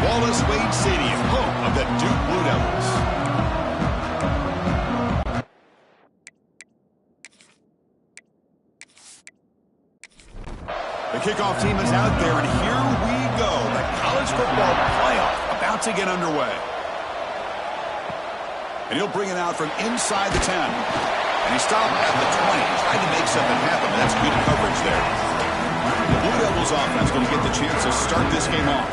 Wallace Wade Stadium, home of the Duke Blue Devils. The kickoff team is out there, and here we go. The college football playoff about to get underway. And he'll bring it out from inside the 10. And he stopped at the 20. He tried to make something happen, but that's good coverage there. The Blue Devils offense going to get the chance to start this game off.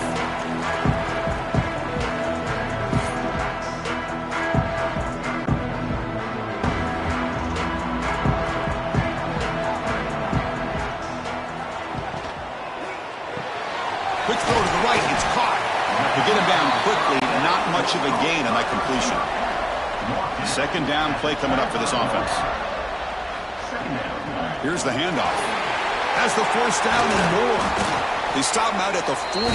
Quick throw to the right. It's caught. To get him down quickly, not much of a gain on that completion. Second down play coming up for this offense. Here's the handoff. Has the first down and more. They stop him out at the 42.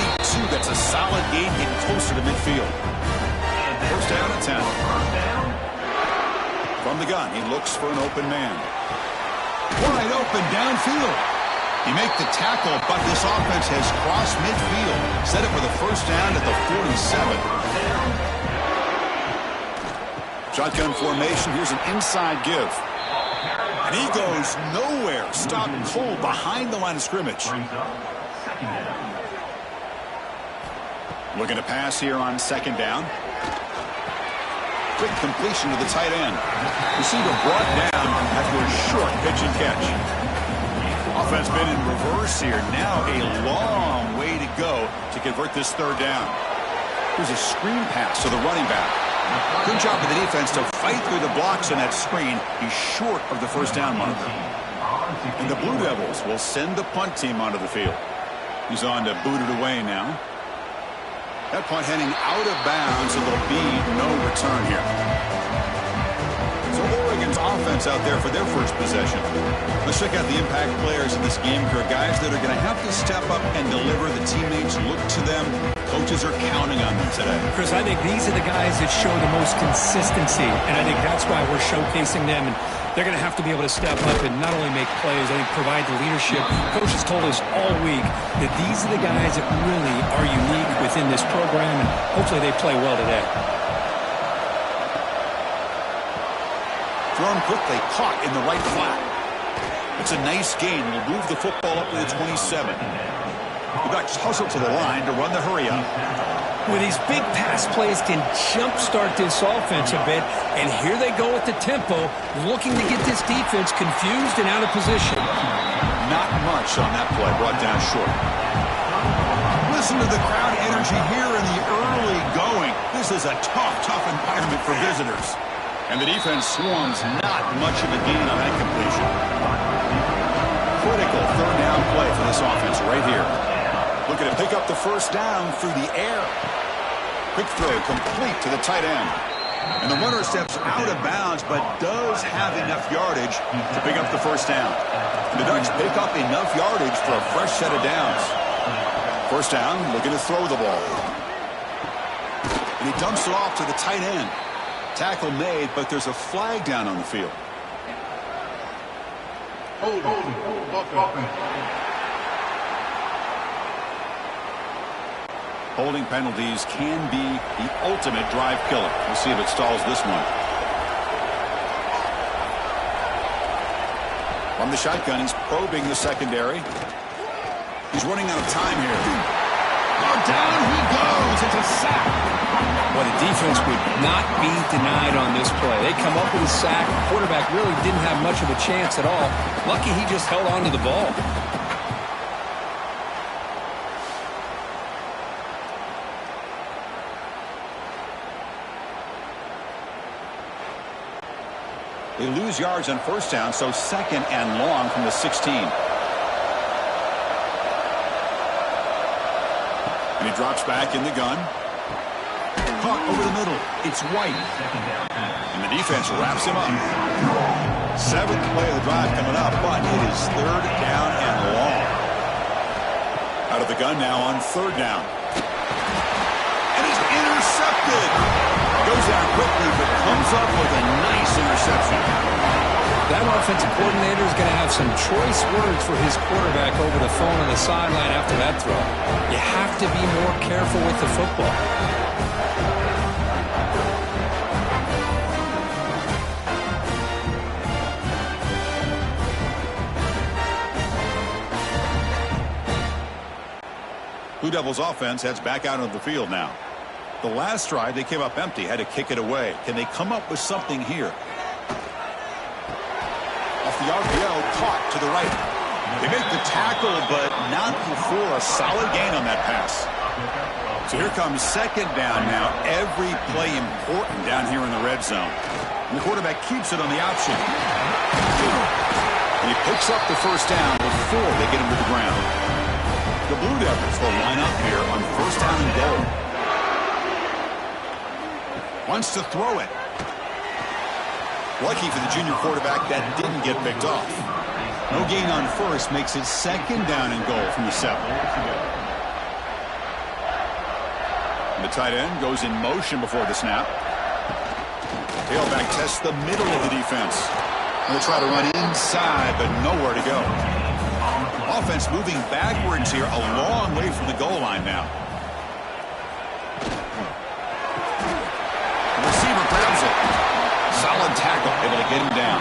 That's a solid gain, getting closer to midfield. First down at 10. From the gun, he looks for an open man. Wide open downfield. He makes the tackle, but this offense has crossed midfield. Set it for the first down at the 47. Shotgun formation. Here's an inside give. And he goes nowhere. Stopped cold behind the line of scrimmage. Looking to pass here on second down. Quick completion to the tight end. Receiver brought down after a short pitch and catch. Offense been in reverse here. Now a long way to go to convert this third down. Here's a screen pass to the running back. Good job of the defense to fight through the blocks on that screen. He's short of the first down marker. And the Blue Devils will send the punt team onto the field. He's on to boot it away now. That punt heading out of bounds, and there'll be no return here. So Oregon's offense out there for their first possession. Let's check out the impact players in this game here. Guys that are going to have to step up and deliver. The teammates look to them. Coaches are counting on them today. Chris, I think these are the guys that show the most consistency, and I think that's why we're showcasing them. And they're going to have to be able to step up and not only make plays, I think provide the leadership. Coach has told us all week that these are the guys that really are unique within this program, and hopefully they play well today. Thrown quickly, caught in the right flat. It's a nice gain. Will move the football up to the 27. The Ducks hustle to the line to run the hurry up. Well, these big pass plays can jumpstart this offense a bit, and here they go with the tempo, looking to get this defense confused and out of position. Not much on that play, brought down short. Listen to the crowd energy here in the early going. This is a tough environment for visitors. And the defense swarms, not much of a gain on that completion. Critical third down play for this offense right here. Looking to pick up the first down through the air. Quick throw complete to the tight end. And the runner steps out of bounds, but does have enough yardage to pick up the first down. And the Ducks pick up enough yardage for a fresh set of downs. First down, looking to throw the ball. And he dumps it off to the tight end. Tackle made, but there's a flag down on the field. Holding penalties can be the ultimate drive killer. We'll see if it stalls this one. From the shotgun, he's probing the secondary. He's running out of time here. Oh, down he goes. It's a sack. Well, the defense would not be denied on this play. They come up with a sack. The quarterback really didn't have much of a chance at all. Lucky he just held on to the ball. They lose yards on first down, so second and long from the 16. And he drops back in the gun. Caught over the middle. It's White. And the defense wraps him up. Seventh play of the drive coming up, but it is third down and long. Out of the gun now on third down. And he's intercepted. Goes down quickly, but comes up with a nice interception. That offensive coordinator is going to have some choice words for his quarterback over the phone on the sideline after that throw. You have to be more careful with the football. Blue Devils offense heads back out of the field now. The last drive, they came up empty, had to kick it away. Can they come up with something here? Off the RPO, caught to the right. They make the tackle, but not before a solid gain on that pass. So here comes second down now. Every play important down here in the red zone. And the quarterback keeps it on the option. And he picks up the first down before they get him to the ground. The Blue Devils will line up here on first down and goal. Wants to throw it. Lucky for the junior quarterback, that didn't get picked off. No gain on first makes it second down and goal from the 7. And the tight end goes in motion before the snap. Tailback tests the middle of the defense. Going to try to run inside, but nowhere to go. Offense moving backwards here, a long way from the goal line now. The receiver grabs it. Solid tackle, able to get him down.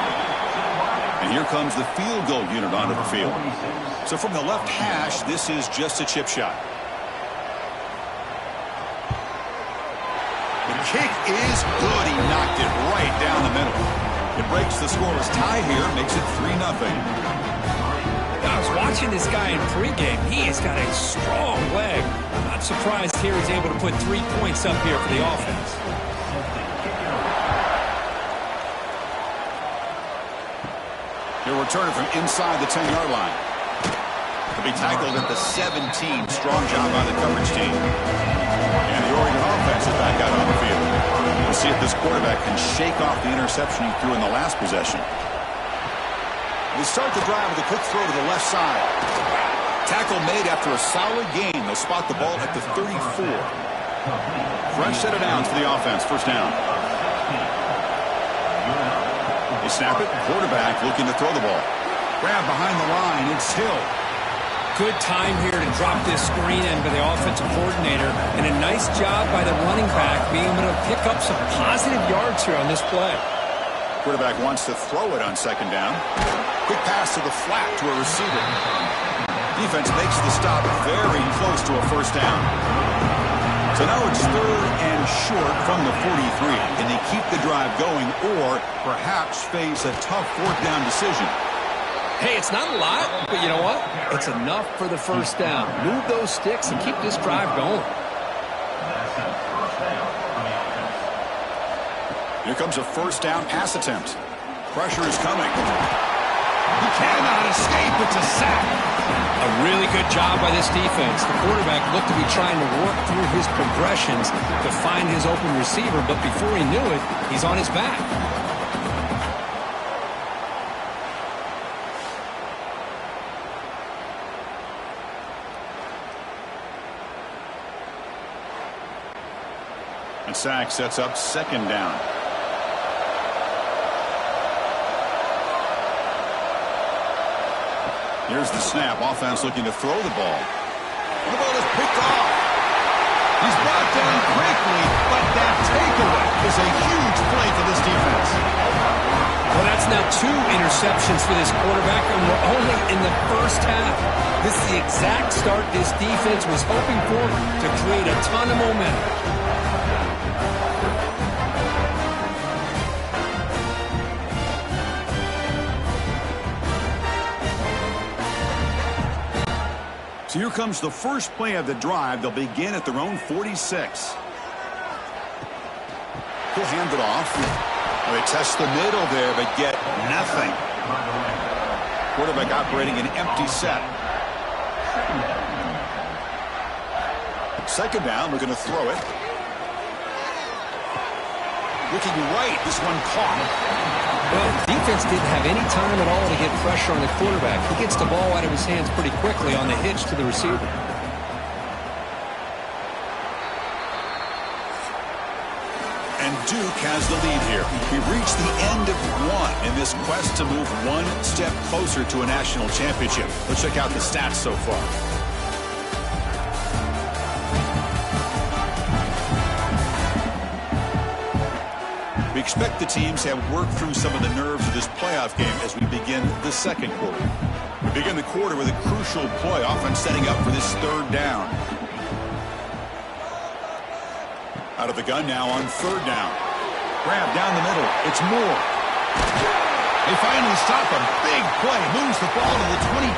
And here comes the field goal unit onto the field. So from the left hash, this is just a chip shot. The kick is good. He knocked it right down the middle. It breaks the scoreless tie here, makes it 3-0. I was watching this guy in pregame. He has got a strong leg. I'm not surprised here he's able to put 3 points up here for the offense. He'll return it from inside the 10-yard line. He'll be tackled at the 17. Strong job by the coverage team. And the Oregon offense is back out on the field. We'll see if this quarterback can shake off the interception he threw in the last possession. They start the drive with a quick throw to the left side. Tackle made after a solid gain. They'll spot the ball at the 34. Fresh set of downs for the offense. First down. They snap it. Quarterback looking to throw the ball. Grab behind the line. It's Hill. Good time here to drop this screen in by the offensive coordinator. And a nice job by the running back being able to pick up some positive yards here on this play. Quarterback wants to throw it on second down. Quick pass to the flat to a receiver. Defense makes the stop very close to a first down. So now it's third and short from the 43. Can they keep the drive going or perhaps face a tough fourth down decision? Hey, it's not a lot, but you know what? It's enough for the first down. Move those sticks and keep this drive going. Here comes a first down pass attempt. Pressure is coming. He cannot escape. It's a sack. A really good job by this defense. The quarterback looked to be trying to work through his progressions to find his open receiver, but before he knew it, he's on his back. And sack sets up second down. Here's the snap. Offense looking to throw the ball. The ball is picked off. He's brought down quickly, but that takeaway is a huge play for this defense. Well, that's now 2 interceptions for this quarterback, and we're only in the first half. This is the exact start this defense was hoping for to create a ton of momentum. So here comes the first play of the drive. They'll begin at their own 46. He'll hand it off. They test the middle there, but get nothing. Quarterback operating an empty set. Second down, we're going to throw it. Looking right, this one caught. Well, defense didn't have any time at all to get pressure on the quarterback. He gets the ball out of his hands pretty quickly on the hitch to the receiver. And Duke has the lead here. We've reached the end of one in this quest to move one step closer to a national championship. Let's check out the stats so far. We expect the teams to have worked through some of the nerves of this playoff game as we begin the second quarter. We begin the quarter with a crucial play, often setting up for this third down. Out of the gun now on third down. Grab down the middle. It's Moore. They finally stop him. Big play. Moves the ball to the 22.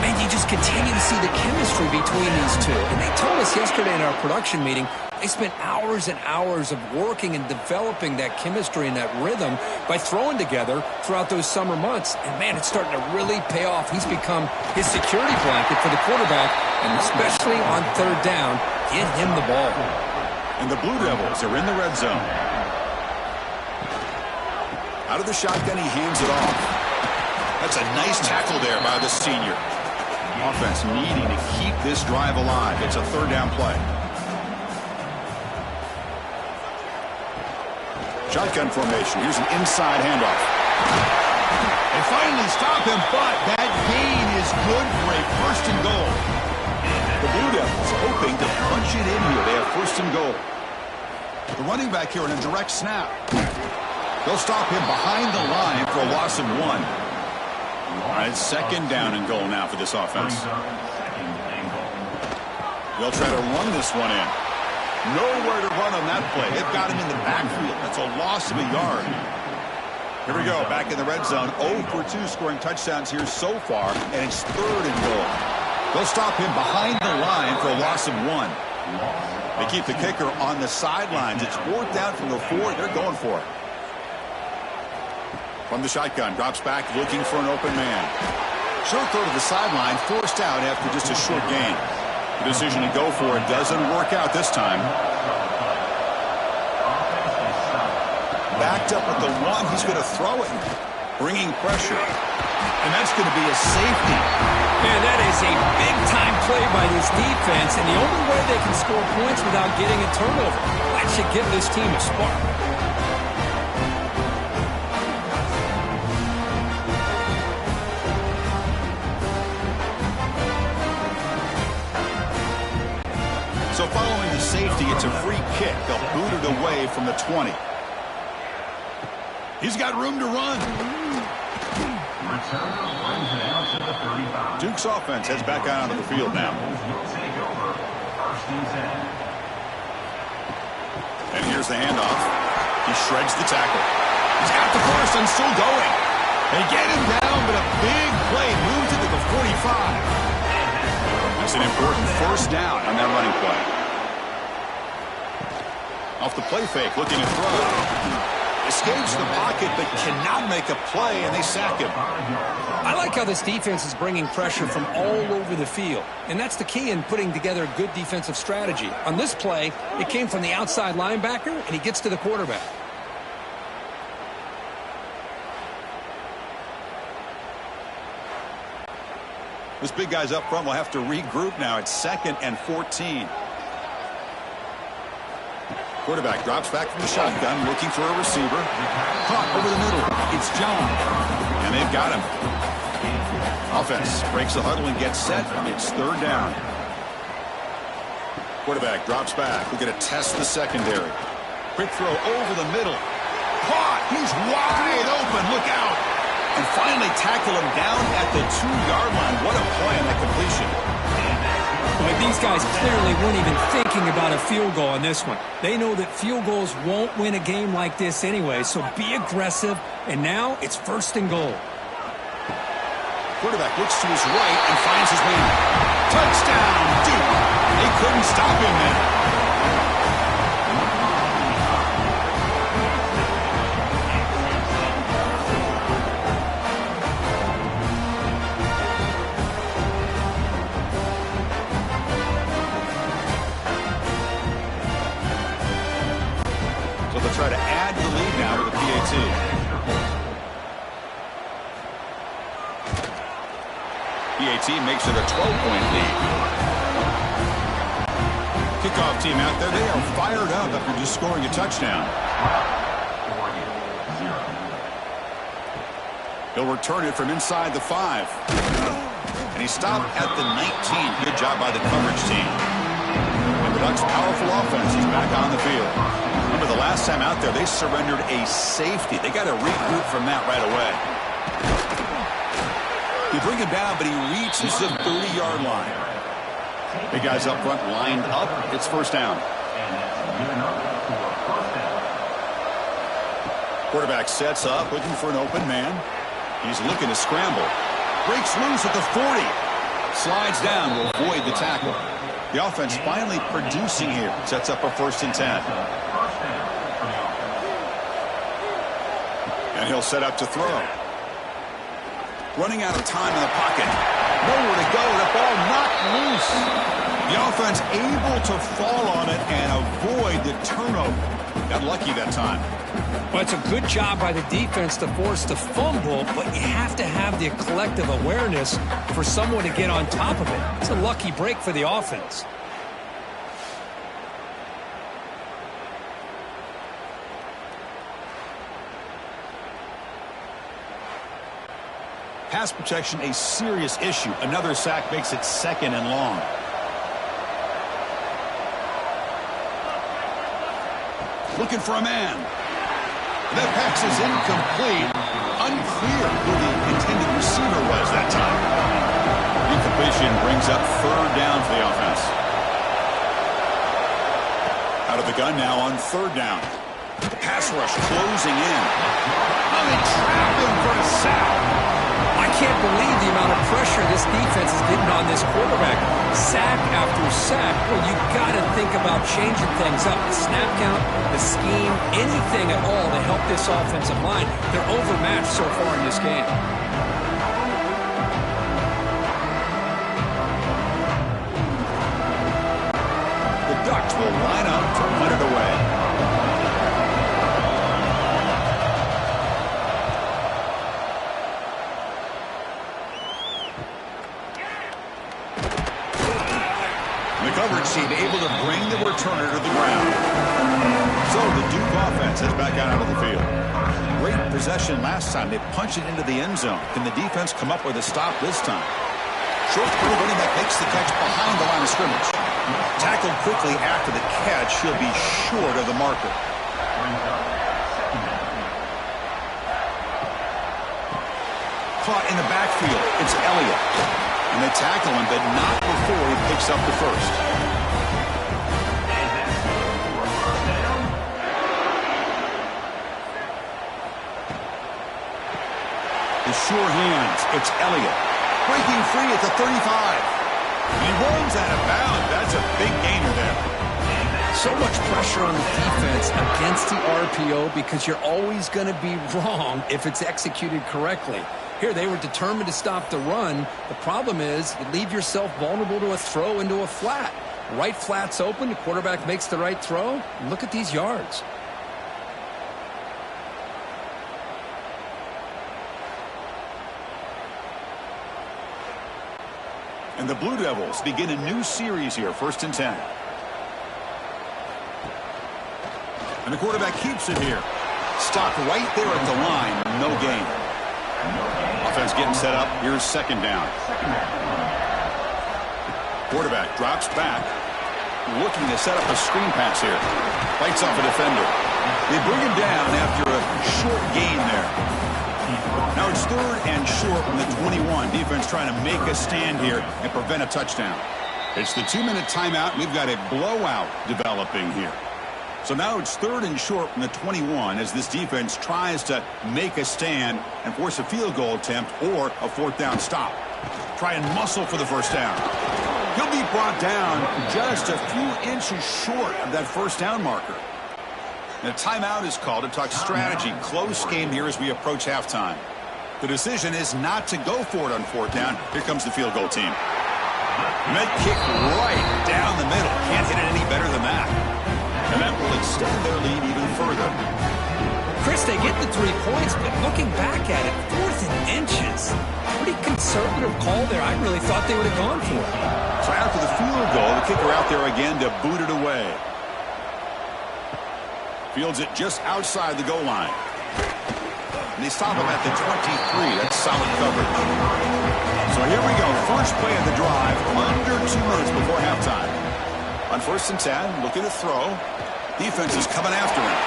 Man, you just continue to see the chemistry between these two. And they told us yesterday in our production meeting, they spent hours and hours of working and developing that chemistry and that rhythm by throwing together throughout those summer months. And, man, it's starting to really pay off. He's become his security blanket for the quarterback, and especially on third down, get him the ball. And the Blue Devils are in the red zone. Out of the shotgun, he hands it off. That's a nice tackle there by the senior. Offense needing to keep this drive alive. It's a third down play. Shotgun formation. Here's an inside handoff. They finally stop him, but that gain is good for a first and goal. The Blue Devils hoping to punch it in here. They have first and goal. The running back here in a direct snap. They'll stop him behind the line for a loss of 1. All right, second down and goal now for this offense. They'll try to run this one in. Nowhere to run on that play. They've got him in the backfield. That's a loss of a yard. Here we go, back in the red zone. 0 for 2 scoring touchdowns here so far, and it's third and goal. They'll stop him behind the line for a loss of 1. They keep the kicker on the sidelines. It's fourth down from the 4. They're going for it. From the shotgun, drops back, looking for an open man. Short throw to the sideline, forced out after just a short gain. The decision to go for it doesn't work out this time. Backed up at the 1, he's going to throw it. Bringing pressure. And that's going to be a safety. Man, that is a big-time play by this defense, and the only way they can score points without getting a turnover. That should give this team a spark. So following the safety, it's a free kick. They'll boot it away from the 20. He's got room to run. Duke's offense heads back out onto the field now. And here's the handoff. He shreds the tackle. He's got the first and still going. They get him down, but a big play moves it to the 45. That's an important first down on that running play. Off the play fake, looking to throw. Escapes the pocket, but cannot make a play, and they sack him. I like how this defense is bringing pressure from all over the field, and that's the key in putting together a good defensive strategy. On this play, it came from the outside linebacker, and he gets to the quarterback. This big guy's up front will have to regroup now. It's 2nd and 14. Quarterback drops back from the shotgun, looking for a receiver. Caught over the middle. It's John. And they've got him. Offense breaks the huddle and gets set. It's third down. Quarterback drops back. We're going to test the secondary. Quick throw over the middle. Caught. He's wide open. Look out. And finally tackle him down at the 2-yard line. What a play on that completion. But these guys clearly weren't even thinking about a field goal on this one. They know that field goals won't win a game like this anyway, so be aggressive. And now it's first and goal. Quarterback looks to his right and finds his man. Touchdown, Duke. They couldn't stop him there. Try to add the lead now with a PAT. PAT makes it a 12-point lead. Kickoff team out there, they are fired up after just scoring a touchdown. He'll return it from inside the 5. And he stopped at the 19. Good job by the coverage team. And the Ducks' powerful offense is back on the field. Remember, the last time out there, they surrendered a safety. They got to regroup from that right away. You bring him down, but he reaches the 30-yard line. The guys up front lined up. It's first down. Quarterback sets up, looking for an open man. He's looking to scramble. Breaks loose at the 40. Slides down to avoid the tackle. The offense finally producing here. Sets up a 1st and 10. And he'll set up to throw. Running out of time in the pocket. Nowhere to go. The ball knocked loose. The offense able to fall on it and avoid the turnover. Got lucky that time. Well, it's a good job by the defense to force the fumble, but you have to have the collective awareness for someone to get on top of it. It's a lucky break for the offense. Pass protection, a serious issue. Another sack makes it 2nd and long. Looking for a man. That pass is incomplete. Unclear who the intended receiver was that time. Incompletion brings up 3rd down for the offense. Out of the gun now on 3rd down. The pass rush closing in. Oh, they trap him for a sack. I can't believe the amount of pressure this defense is getting on this quarterback. Sack after sack. Well, you got to think about changing things up. The snap count, the scheme, anything at all to help this offensive line. They're overmatched so far in this game. The Ducks will line up to put it away. Coverage team able to bring the returner to the ground. So the Duke offense is back out onto the field. Great possession last time. They punched it into the end zone. Can the defense come up with a stop this time? Short throw, running back makes the catch behind the line of scrimmage. Tackled quickly after the catch. He'll be short of the marker. Caught in the backfield. It's Elliott. And they tackle him, but not before he picks up the 1st. The sure hands. It's Elliott. Breaking free at the 35. He runs out of bounds. That's a big gainer there. So much pressure on the defense against the RPO because you're always going to be wrong if it's executed correctly. Here, they were determined to stop the run. The problem is you leave yourself vulnerable to a throw into a flat. Right flat's open. The quarterback makes the right throw. Look at these yards. And the Blue Devils begin a new series here, 1st and 10. And the quarterback keeps it here. Stopped right there at the line. No gain. Offense getting set up. Here's 2nd down. Quarterback drops back. Looking to set up a screen pass here. Fights off a defender. They bring him down after a short gain there. Now it's 3rd and short from the 21. Defense trying to make a stand here and prevent a touchdown. It's the 2-minute timeout. We've got a blowout developing here. So now it's 3rd and short from the 21 as this defense tries to make a stand and force a field goal attempt or a 4th down stop. Try and muscle for the 1st down. He'll be brought down just a few inches short of that 1st down marker. And a timeout is called to talk strategy. Close game here as we approach halftime. The decision is not to go for it on 4th down. Here comes the field goal team. Med kick right down the middle. Can't hit it any better than that. And that will extend their lead even further. Chris, they get the 3 points, but looking back at it, 4th and inches. Pretty conservative call there. I really thought they would have gone for it. So after the field goal, the kicker out there again to boot it away. Fields it just outside the goal line. And they stop him at the 23. That's solid coverage. So here we go. First play of the drive, under 2 minutes before halftime. On 1st and 10, looking to throw. Defense is coming after him.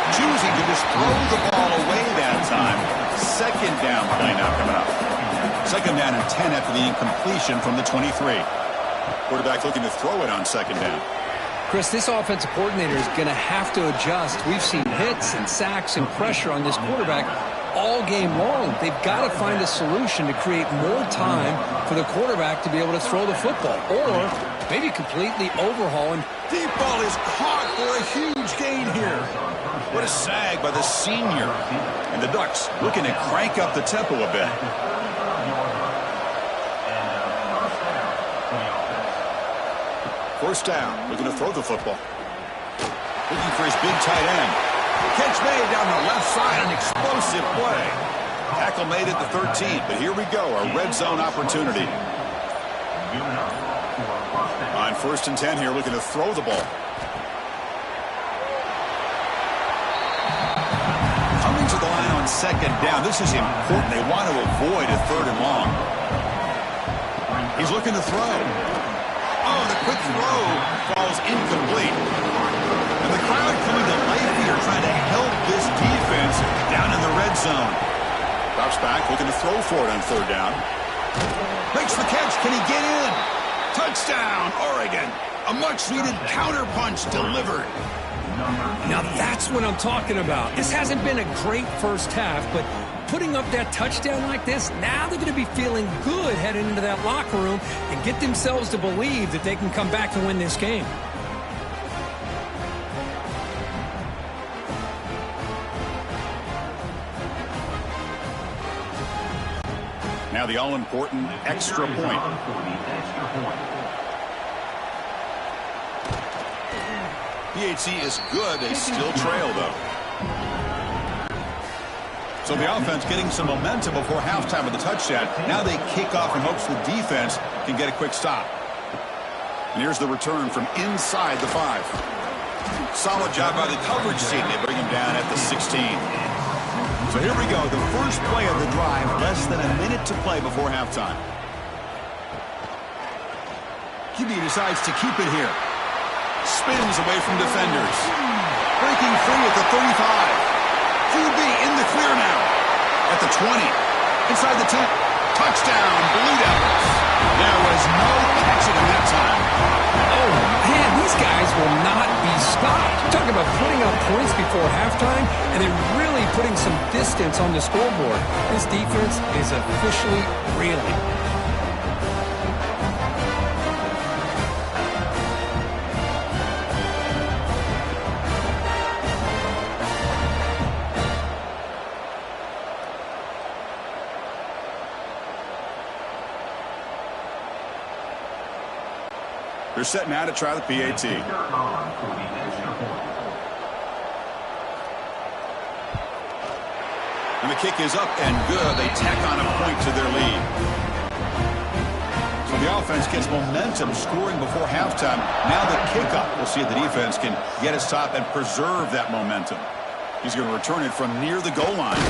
Choosing to just throw the ball away that time. 2nd down play now coming up. 2nd down and 10 after the incompletion from the 23. Quarterback looking to throw it on 2nd down. Chris, this offensive coordinator is going to have to adjust. We've seen hits and sacks and pressure on this quarterback all game long. They've got to find a solution to create more time for the quarterback to be able to throw the football, or maybe completely overhaul him. Deep ball is caught for a huge gain here. What a sag by the senior. And the Ducks looking to crank up the tempo a bit. First down, looking to throw the football. Looking for his big tight end. Catch made down the left side, an explosive play. Tackle made at the 13, but here we go, a red zone opportunity. On 1st and 10 here, looking to throw the ball. Coming to the line on 2nd down. This is important. They want to avoid a 3rd and long. He's looking to throw. Oh, the quick throw falls incomplete. And the crowd coming to life here, trying to help this defense down in the red zone. Drops back, looking to throw for it on 3rd down. Makes the catch. Can he get in? Touchdown, Oregon. A much-needed counterpunch delivered. Now that's what I'm talking about. This hasn't been a great first half, but putting up that touchdown like this, now they're going to be feeling good heading into that locker room and get themselves to believe that they can come back and win this game. Now the all-important extra point. PHC is good. They still trail, though. So the offense getting some momentum before halftime with the touchdown. Now they kick off in hopes the defense can get a quick stop. And here's the return from inside the 5. Solid job by the coverage team. They bring him down at the 16. So here we go. The first play of the drive. Less than a minute to play before halftime. QB decides to keep it here. Spins away from defenders. Breaking free at the 35. QB in the clear now. At the 20. Inside the 10. Touchdown, Blue Devils. There was no catching him that time. Oh, man, these guys will not be stopped. Talking about putting up points before halftime and then really putting some distance on the scoreboard. This defense is officially reeling. They're set now to try the PAT. And the kick is up and good. They tack on a point to their lead. So the offense gets momentum scoring before halftime. Now the kickoff. We'll see if the defense can get a stop and preserve that momentum. He's going to return it from near the goal line.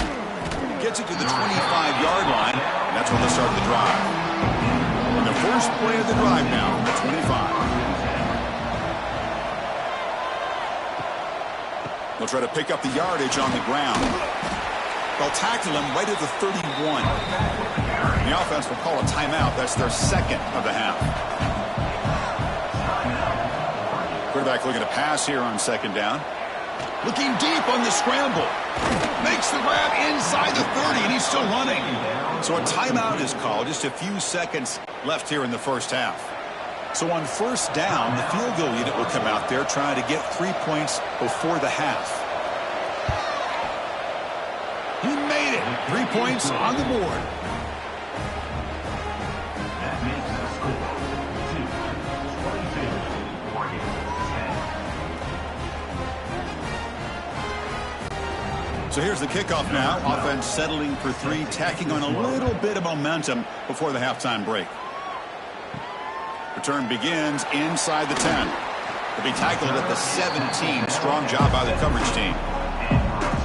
Gets it to the 25-yard line. And that's when they start the drive. And the first play of the drive now, the 25. They'll try to pick up the yardage on the ground. They'll tackle him right at the 31. The offense will call a timeout. That's their 2nd of the half. Quarterback looking to pass here on 2nd down. Looking deep on the scramble. Makes the grab inside the 30, and he's still running. So a timeout is called. Just a few seconds left here in the first half. So on 1st down, the field goal unit will come out there trying to get 3 points before the half. He made it. 3 points on the board. That makes the score 2-22. So here's the kickoff now. Offense settling for 3, tacking on a little bit of momentum before the halftime break. Return begins inside the 10. They'll be tackled at the 17. Strong job by the coverage team.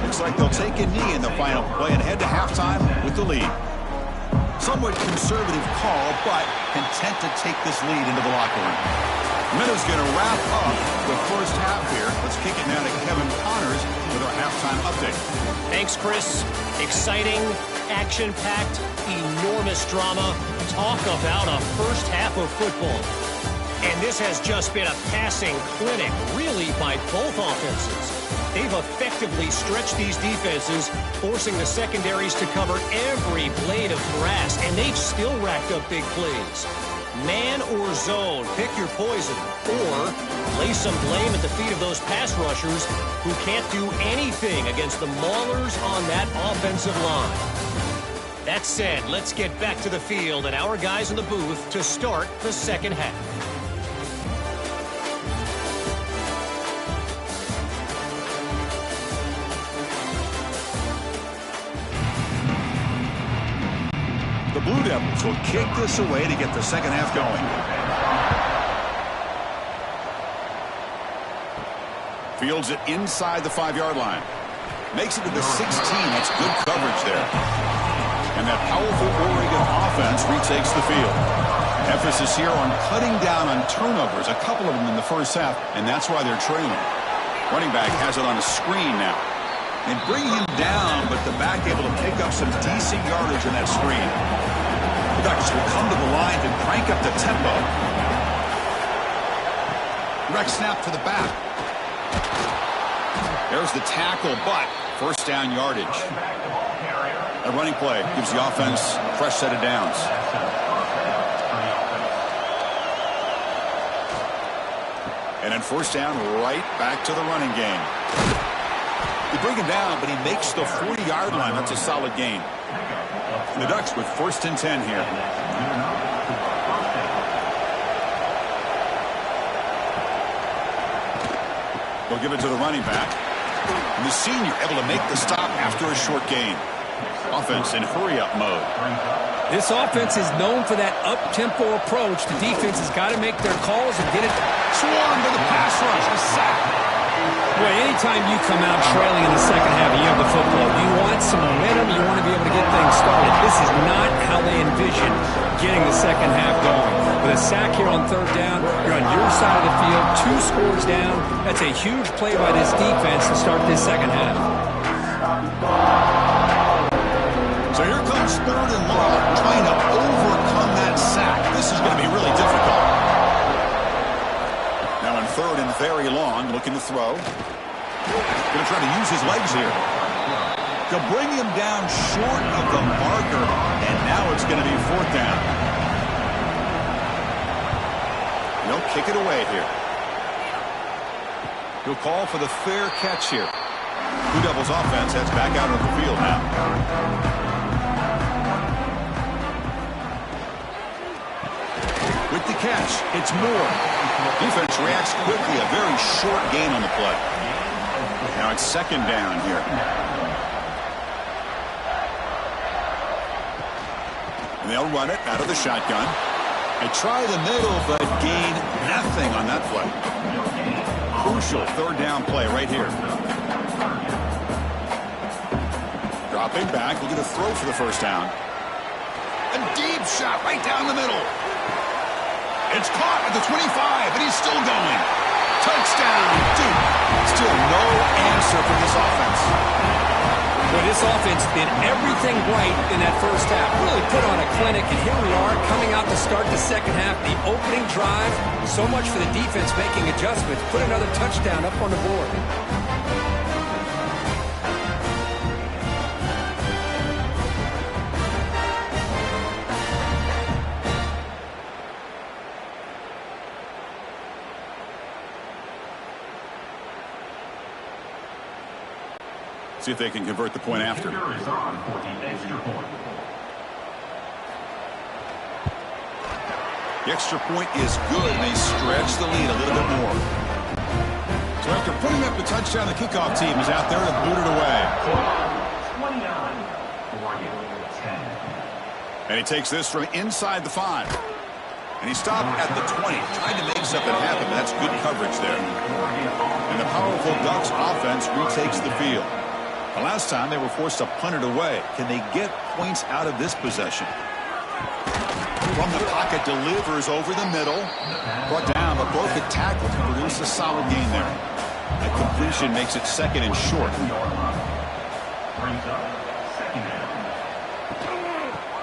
Looks like they'll take a knee in the final play and head to halftime with the lead. Somewhat conservative call, but content to take this lead into the locker room. Minnows going to wrap up the first half here. Let's kick it now to Kevin Connors with our halftime update. Thanks, Chris. Exciting, action-packed, enormous drama. Talk about a first half of football. And this has just been a passing clinic, really, by both offenses. They've effectively stretched these defenses, forcing the secondaries to cover every blade of grass, and they've still racked up big plays. Man or zone, pick your poison, or lay some blame at the feet of those pass rushers who can't do anything against the maulers on that offensive line. That said, let's get back to the field and our guys in the booth to start the second half. The Blue Devils will kick this away to get the second half going. Fields it inside the 5-yard line. Makes it to the 16. That's good coverage there. And that powerful Oregon offense retakes the field. Emphasis here on cutting down on turnovers, a couple of them in the first half, and that's why they're trailing. Running back has it on a screen now. And bring him down, but the back able to pick up some decent yardage in that screen. The Ducks will come to the line and crank up the tempo. Direct snap to the back. There's the tackle, but first down yardage. A running play gives the offense a fresh set of downs. And then first down, right back to the running game. They bring him down, but he makes the 40-yard line. That's a solid gain. And the Ducks with 1st and 10 here. They'll give it to the running back. And the senior able to make the stop after a short gain. Offense in hurry-up mode. This offense is known for that up-tempo approach. The defense has got to make their calls and get it. Swarm to the pass rush. A sack. Boy, anytime you come out trailing in the second half, you have the football. You want some momentum. You want to be able to get things started. This is not how they envision getting the second half going. With a sack here on 3rd down, you're on your side of the field, 2 scores down. That's a huge play by this defense to start this second half. So here comes 3rd and long, trying to overcome that sack. This is going to be really difficult. Now in 3rd and very long, looking to throw. Going to try to use his legs here. To bring him down short of the marker, and now it's going to be 4th down. They'll kick it away here. He'll call for the fair catch here. Blue Devils offense heads back out on the field now. With the catch, it's Moore. Defense reacts quickly. A very short gain on the play. Now it's 2nd down here. And they'll run it out of the shotgun. They try the middle, but gain nothing on that play. Crucial 3rd down play right here. Dropping back, looking to throw for the first down. A deep shot right down the middle. It's caught at the 25, and he's still going. Touchdown, Duke. Still no answer from this offense. Well, this offense did everything right in that first half. Really put on a clinic, and here we are coming out to start the second half. The opening drive, so much for the defense making adjustments. Put another touchdown up on the board. See if they can convert the point after. The extra point is good, and they stretch the lead a little bit more. So after putting up a the touchdown. The kickoff team is out there to boot it away. 29, 10. And he takes this from inside the 5. And he stopped at the 20, trying to make something happen, but that's good coverage there. And the powerful Ducks offense retakes the field. The last time they were forced to punt it away. Can they get points out of this possession? From the pocket, delivers over the middle. Brought down, but broke a tackle to produce a solid gain there. That completion makes it second and short.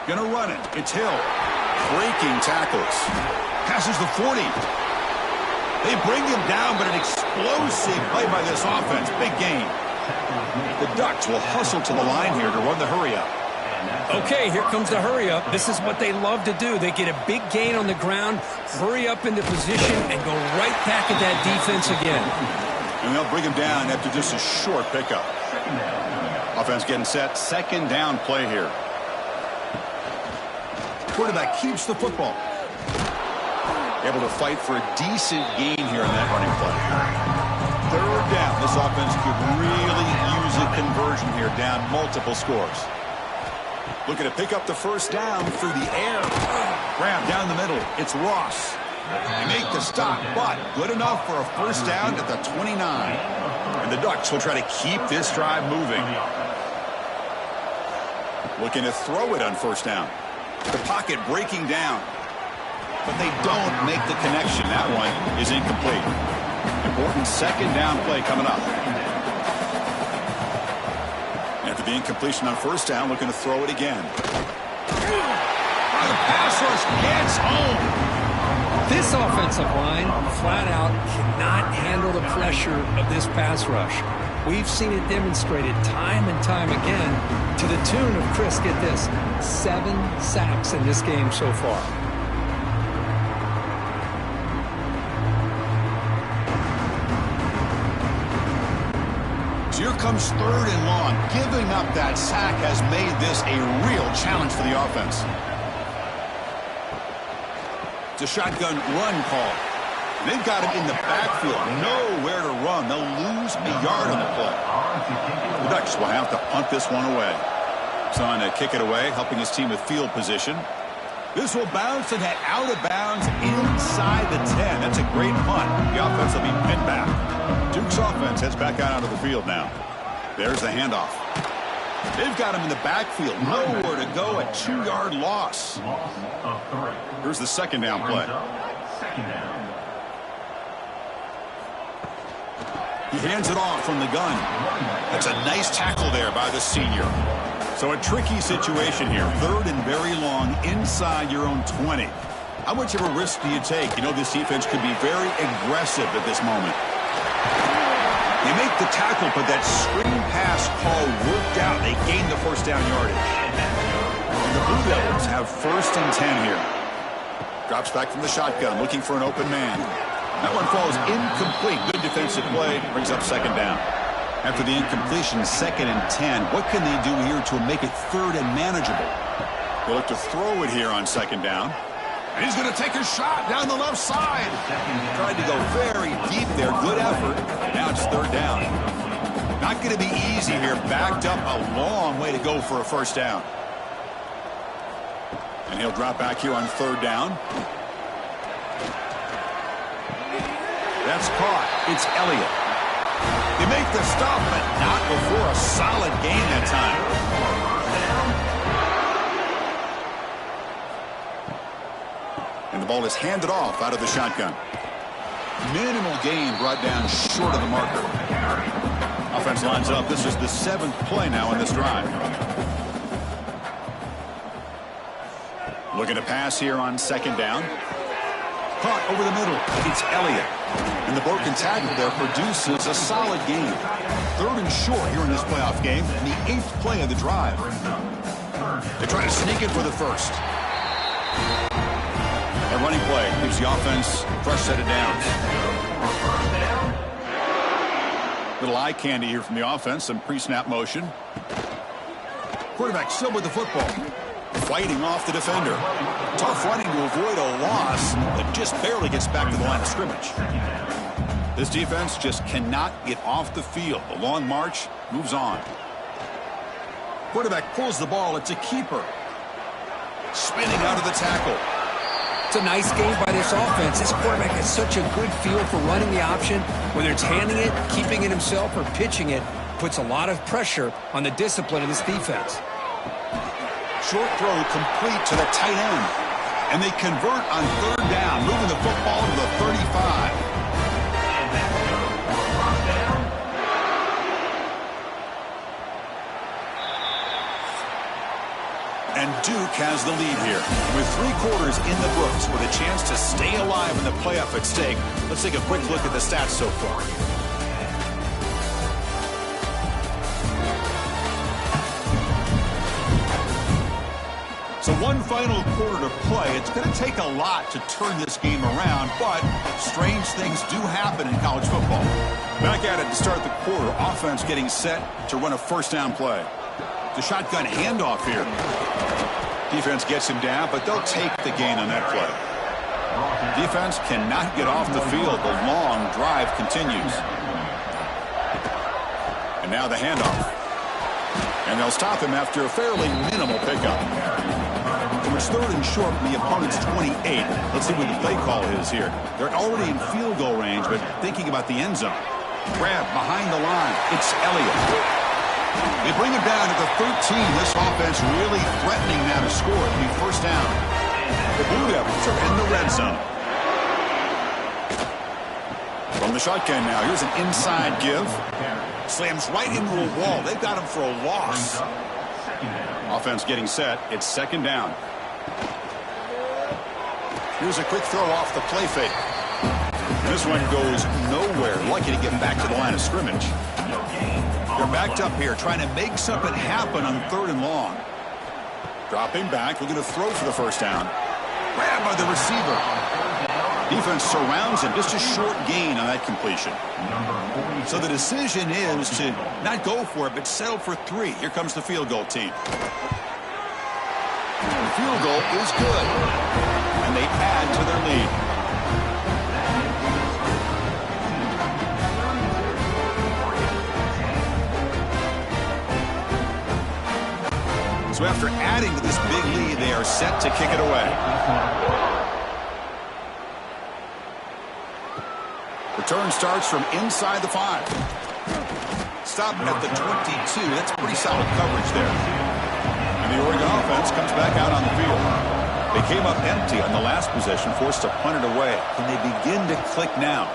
Gonna run it. It's Hill. Breaking tackles. Passes the 40. They bring him down, but an explosive play by this offense. Big gain. The Ducks will hustle to the line here to run the hurry-up. Okay, here comes the hurry-up. This is what they love to do. They get a big gain on the ground, hurry up into position, and go right back at that defense again. And they'll bring him down after just a short pickup. Offense getting set. Second down play here. Quarterback keeps the football. Able to fight for a decent gain here on that running play. Third down. This offense could really use a conversion here, down multiple scores. Looking to pick up the first down through the air. Grab down the middle. It's Ross. They make the stop, but good enough for a first down at the 29. And the Ducks will try to keep this drive moving. Looking to throw it on first down. The pocket breaking down. But they don't make the connection. That one is incomplete. Important second down play coming up. After the incompletion on first down, looking to throw it again. The pass rush gets home. This offensive line, flat out, cannot handle the pressure of this pass rush. We've seen it demonstrated time and time again to the tune of, Chris, get this, 7 sacks in this game so far. Here comes third and long. Giving up that sack has made this a real challenge for the offense. It's a shotgun run call. They've got him in the backfield. Nowhere to run. They'll lose a yard on the play. The Ducks will have to punt this one away. Son to kick it away, helping his team with field position. This will bounce and head out of bounds inside the 10. That's a great punt. The offense will be pinned back. Duke's offense heads back out onto the field now. There's the handoff. They've got him in the backfield. Nowhere to go. A 2-yard loss. Here's the second down play. He hands it off from the gun. That's a nice tackle there by the senior. So a tricky situation here. Third and very long inside your own 20. How much of a risk do you take? You know, this defense could be very aggressive at this moment. They make the tackle, but that screen pass call worked out. They gain the first down yardage. And the Blue Devils have first and 10 here. Drops back from the shotgun, looking for an open man. That one falls incomplete. Good defensive play. Brings up second down. After the incompletion, second and 10. What can they do here to make it third and manageable? They look to throw it here on second down. And he's going to take a shot down the left side. Tried to go very deep there. Good effort. Now it's third down. Not going to be easy here. Backed up a long way to go for a first down. And he'll drop back here on third down. That's caught. It's Elliott. They make the stop, but not before a solid gain that time. And the ball is handed off out of the shotgun. Minimal gain brought down short of the marker. Offense lines up. This is the 7th play now in this drive. Looking to pass here on second down. Caught over the middle. It's Elliott. And the broken tackle there produces a solid gain. Third and short here in this playoff game. And the 8th play of the drive. They try to sneak it for the first. A running play gives the offense a fresh set of downs. Little eye candy here from the offense. Some pre-snap motion. Quarterback still with the football. Fighting off the defender. Tough running to avoid a loss, but just barely gets back to the line of scrimmage. This defense just cannot get off the field. The long march moves on. Quarterback pulls the ball. It's a keeper. Spinning out of the tackle. It's a nice game by this offense. This quarterback has such a good feel for running the option. Whether it's handing it, keeping it himself, or pitching it, puts a lot of pressure on the discipline of this defense. Short throw complete to the tight end. And they convert on third down, moving the football to the 35. And Duke has the lead here. With 3 quarters in the books, with a chance to stay alive in the playoff at stake, let's take a quick look at the stats so far. So one final quarter to play. It's going to take a lot to turn this game around, but strange things do happen in college football. Back at it to start the quarter. Offense getting set to run a first down play. The shotgun handoff here. Defense gets him down, but they'll take the gain on that play. Defense cannot get off the field. The long drive continues. And now the handoff. And they'll stop him after a fairly minimal pickup. So it's third and short from the opponent's 28. Let's see what the play call is here. They're already in field goal range, but thinking about the end zone. Grab behind the line. It's Elliott. They bring him down to the 13. This offense really threatening now to score. It'll be first down. The Blue Devils are in the red zone. From the shotgun now, here's an inside give. Slams right into a wall. They've got him for a loss. Offense getting set. It's second down. Here's a quick throw off the play fake. This one goes nowhere. Lucky to get back to the line of scrimmage. They're backed up here, trying to make something happen on third and long. Dropping back, looking to throw for the first down. Grabbed by the receiver. Defense surrounds him, just a short gain on that completion. So the decision is to not go for it, but settle for 3. Here comes the field goal team. The field goal is good, and they add to their lead. So after adding to this big lead, they are set to kick it away. Return starts from inside the 5. Stop at the 22. That's pretty solid coverage there. And the Oregon offense comes back out on the field. They came up empty on the last possession, forced to punt it away. Can they begin to click now?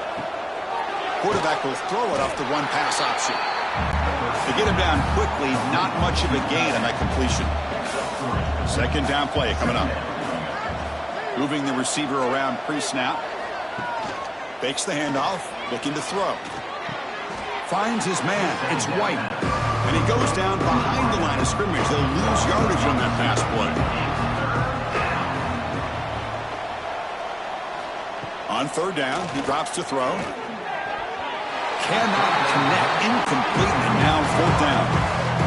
Quarterback will throw it off the run-pass option. They get him down quickly, not much of a gain on that completion. Second down play coming up. Moving the receiver around pre-snap. Fakes the handoff, looking to throw. Finds his man, it's White. And he goes down behind the line of scrimmage. They'll lose yardage on that pass play. On third down, he drops to throw. Cannot connect, incomplete, and now fourth down.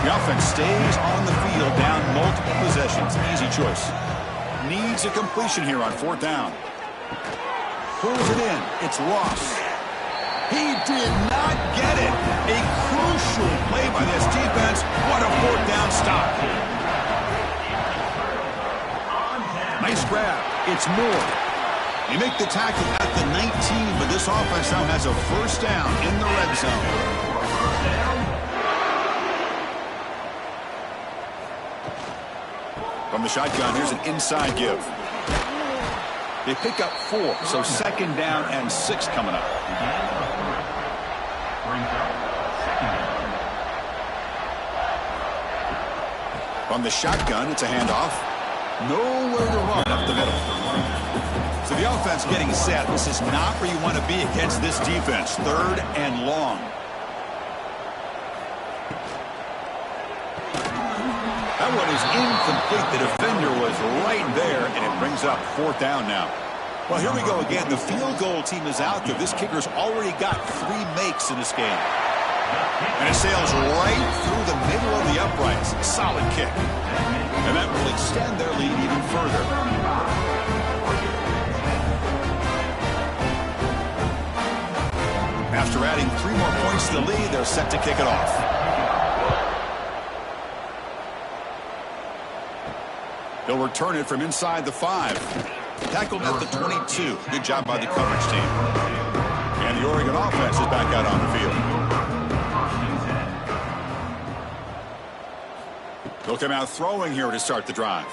The offense stays on the field, down multiple possessions. Easy choice. Needs a completion here on fourth down. Pulls it in. It's Ross. He did not get it. A crucial play by this defense. What a fourth down stop. Nice grab. It's Moore. They make the tackle at the 19, but this offense now has a first down in the red zone. From the shotgun, here's an inside give. They pick up 4, so second down and 6 coming up. From the shotgun, it's a handoff. Nowhere to run up the middle. So the offense getting set. This is not where you want to be against this defense. Third and long. That one is incomplete. The defender was right there, and it brings up fourth down now. Well, here we go again. The field goal team is out there. This kicker's already got 3 makes in this game. And it sails right through the middle of the uprights. Solid kick. And that will extend their lead even further. After adding 3 more points to the lead, they're set to kick it off. They'll return it from inside the 5. Tackled at the 22. Good job by the coverage team. And the Oregon offense is back out on the field. They'll come out throwing here to start the drive.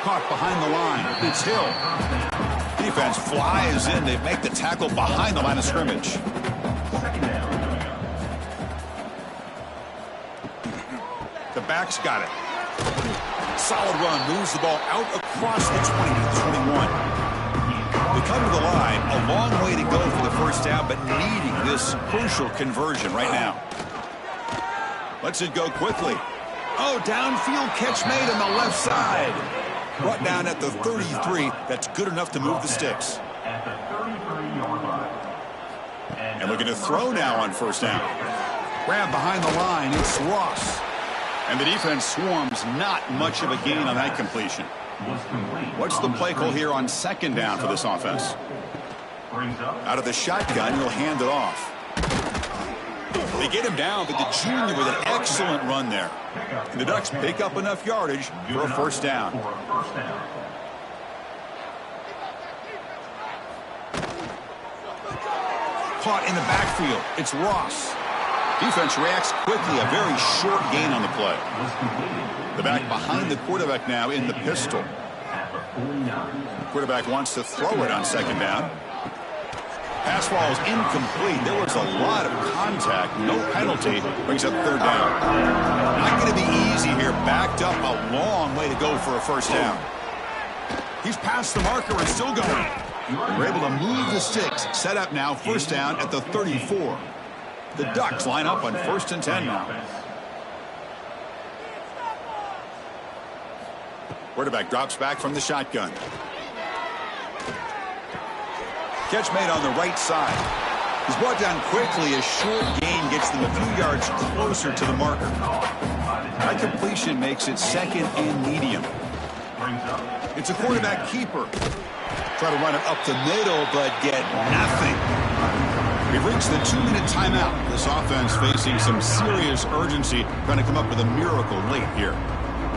Caught behind the line. It's Hill. Defense flies in. They make the tackle behind the line of scrimmage. The back's got it. Solid run. Moves the ball out across the 20 to the 21. They come to the line. A long way to go for the first down, but needing this crucial conversion right now. Lets it go quickly. Oh, downfield catch made on the left side. Brought down at the 33. That's good enough to move the sticks. And looking to throw now on first down. Grab behind the line. It's Ross. And the defense swarms. Not much of a gain on that completion. What's the play call here on second down for this offense? Out of the shotgun, he'll hand it off. They get him down, but the junior with an excellent run there. And the Ducks pick up enough yardage for a first down. Caught in the backfield. It's Ross. Defense reacts quickly. A very short gain on the play. The back behind the quarterback now in the pistol. Quarterback wants to throw it on second down. Pass ball is incomplete. There was a lot of contact. No penalty. Brings up third down. Not going to be easy here. Backed up a long way to go for a first down. He's past the marker and still going. We're able to move the sticks. Set up now. First down at the 34. The Ducks line up on 1st and 10 now. Quarterback drops back from the shotgun. Catch made on the right side. He's brought down quickly. A short gain gets them a few yards closer to the marker. That completion makes it second and medium. It's a quarterback keeper. Try to run it up the middle, but get nothing. We've reached the 2-minute timeout. This offense facing some serious urgency, trying to come up with a miracle late here.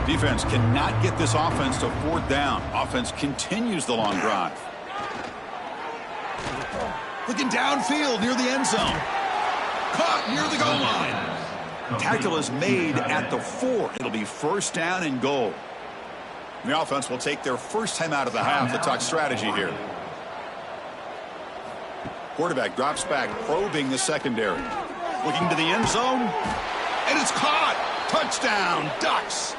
Defense cannot get this offense to fourth down. Offense continues the long drive. Looking downfield near the end zone. Caught near the goal line. Tackle is made at the 4. It'll be first down and goal. The offense will take their first time out of the half to talk strategy here. Quarterback drops back, probing the secondary. Looking to the end zone. And it's caught. Touchdown, Ducks.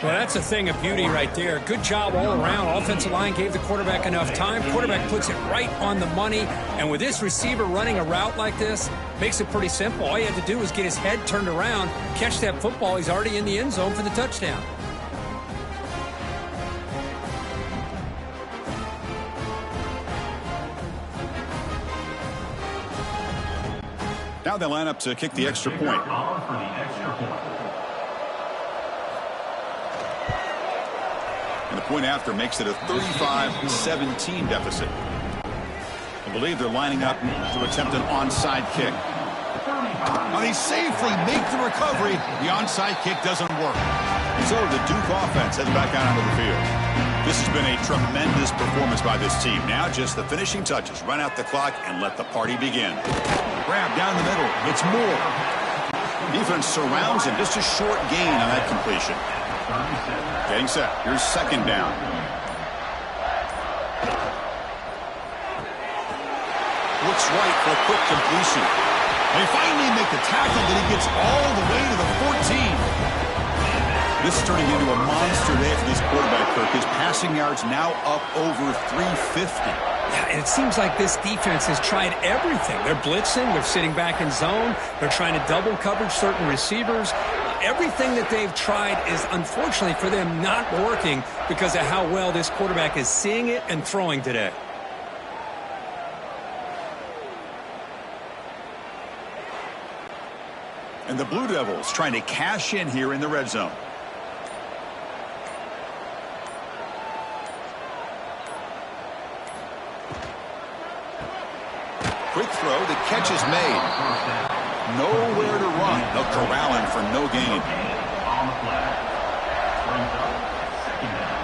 Well, that's a thing of beauty right there. Good job all around. Offensive line gave the quarterback enough time. Quarterback puts it right on the money. And with this receiver running a route like this, makes it pretty simple. All you had to do was get his head turned around, catch that football. He's already in the end zone for the touchdown. Now they line up to kick the extra point. And the point after makes it a 35-17 deficit. I believe they're lining up to attempt an onside kick. Now they safely make the recovery. The onside kick doesn't work. So the Duke offense heads back out onto the field. This has been a tremendous performance by this team. Now just the finishing touches. Run out the clock and let the party begin. Grab down the middle. It's Moore. Defense surrounds him. Just a short gain on that completion. Getting set. Here's second down. Looks right for a quick completion. They finally make the tackle, but he gets all the way to the 14. This is turning into a monster day for this quarterback, Kirk. His passing yards now up over 350. Yeah, and it seems like this defense has tried everything. They're blitzing. They're sitting back in zone. They're trying to double coverage certain receivers. Everything that they've tried is, unfortunately for them, not working because of how well this quarterback is seeing it and throwing today. And the Blue Devils trying to cash in here in the red zone. Quick throw the catch is made. Nowhere to run. They'll corral him for no gain. On the flag. Brings up second down.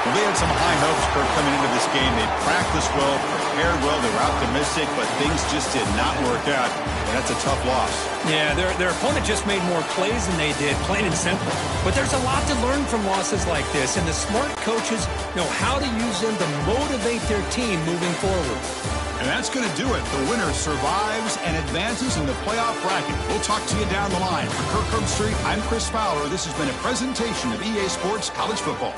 Well, they had some high hopes, Kirk, coming into this game. They practiced well, prepared well, they were optimistic, but things just did not work out. And that's a tough loss. Yeah, their opponent just made more plays than they did, plain and simple. But there's a lot to learn from losses like this, and the smart coaches know how to use them to motivate their team moving forward. And that's going to do it. The winner survives and advances in the playoff bracket. We'll talk to you down the line. For Kirk Herbstreit, I'm Chris Fowler. This has been a presentation of EA Sports College Football.